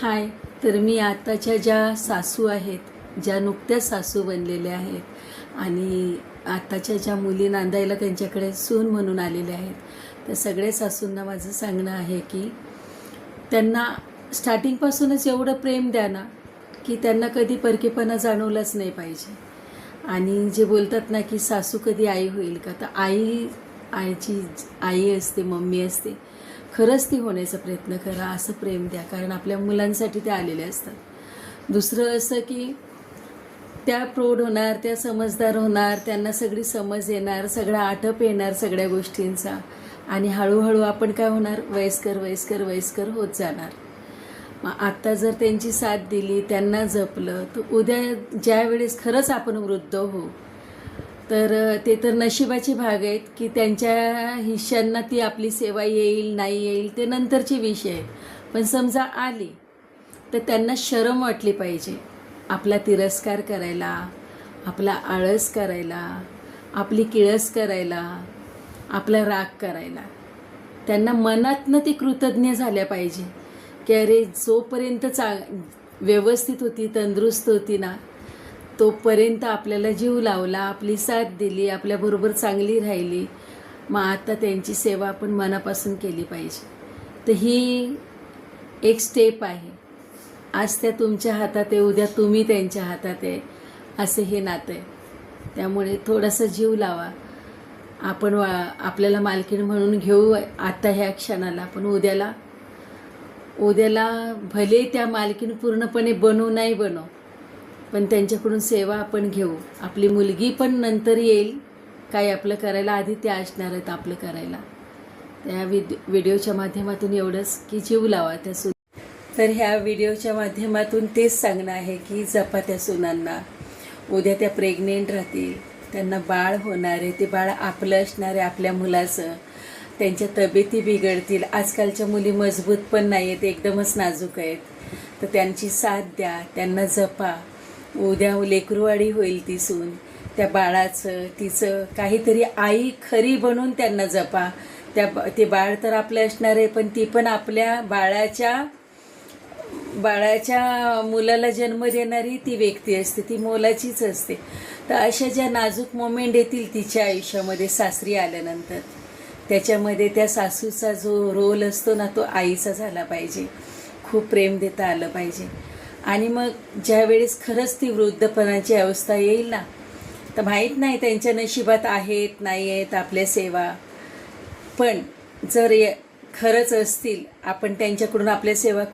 हाय. तर मी आताच्या ज्या सासू आहेत, ज्या नुकत्याच सासू बनलेल्या आहेत आणि आताच्या ज्या मुली नांदायला त्यांच्याकडे सून म्हणून आलेल्या आहेत, त्या सगळ्या सासूंना माझं सांगणं आहे की त्यांना स्टार्टिंगपासूनच एवढं प्रेम द्या ना की त्यांना कधी परकेपणा जाणवलाच नाही पाहिजे. आणि जे बोलतात ना की सासू कधी आई होईल का, तर आईची आई असते, मम्मी असते. खरंच ती होण्याचा प्रयत्न करा, असं प्रेम द्या, कारण आपल्या मुलांसाठी ते आलेले असतात. दुसरं असं की त्या प्रौढ होणार, त्या समजदार होणार, त्यांना सगळी समज येणार, सगळा आटप येणार सगळ्या गोष्टींचा, आणि हळूहळू आपण काय होणार, वयस्कर वयस्कर वयस्कर होत जाणार. मग आत्ता जर त्यांची साथ दिली, त्यांना जपलं, तर उद्या ज्या वेळेस खरंच आपण वृद्ध होऊ, तर ते तर नशिबाचे भाग आहेत की त्यांच्या हिश्श्यांना ती आपली सेवा येईल नाही येईल ते नंतरचे विषय आहेत. पण समजा आली तर त्यांना शरम वाटली पाहिजे आपला तिरस्कार करायला, आपला आळस करायला, आपली किळस करायला, आपला राग करायला. त्यांना मनातनं ती कृतज्ञ झाल्या पाहिजे की अरे जोपर्यंत व्यवस्थित होती, तंदुरुस्त होती ना, तोपर्यंत आपल्याला जीव लावला, आपली साथ दिली, आपल्याबरोबर चांगली राहिली. मग आता त्यांची सेवा आपण मनापासून केली पाहिजे. तर ही एक स्टेप आहे. आज त्या तुमच्या हातात आहे, उद्या तुम्ही त्यांच्या हातात आहे, असे हे नातं आहे. त्यामुळे थोडासा जीव लावा. आपण आपल्याला मालकीण म्हणून घेऊ आता ह्या क्षणाला, पण उद्याला भले त्या मालकीण पूर्णपणे बनू नाही बनव, पण त्यांच्याकडून सेवा आपण घेऊ. आपली मुलगी पण नंतर येईल काय आपलं करायला, आधी त्या असणार आहेत आपलं करायला. त्या व्हिडिओच्या माध्यमातून एवढंच की जीव लावा त्या सून. तर ह्या व्हिडिओच्या माध्यमातून तेच सांगणं आहे की जपा त्या सुनांना. उद्या त्या प्रेग्नेंट राहतील, त्यांना बाळ होणार आहे, ते बाळ आपलं असणार आहे, आपल्या मुलाचं. त्यांच्या तब्येती बिघडतील. आजकालच्या मुली मजबूत पण नाही आहेत, एकदमच नाजूक आहेत. तर त्यांची साथ द्या, त्यांना जपा. उद्या लेकरूवाडी होईल ती सून, त्या बाळाचं तिचं काहीतरी आई खरी बनून त्यांना जपा. ते बाळ तर आपलं असणार आहे, पण ती पण आपल्या बाळाच्या मुलाला जन्म देणारी ती व्यक्ती असते, ती मोलाचीच असते. तर अशा ज्या नाजूक मोमेंट येतील तिच्या आयुष्यामध्ये सासरी आल्यानंतर, त्याच्यामध्ये त्या सासूचा जो रोल असतो ना, तो आईचा झाला पाहिजे. खूप प्रेम देता आलं पाहिजे. आणि मग ज्या वेळेस खरंच ती वृद्धपणाची अवस्था येईल ना, तर माहीत नाही त्यांच्या नशिबात आहेत नाही आहेत आपल्या सेवा, पण जर खरंच असतील, आपण त्यांच्याकडून आपल्या सेवा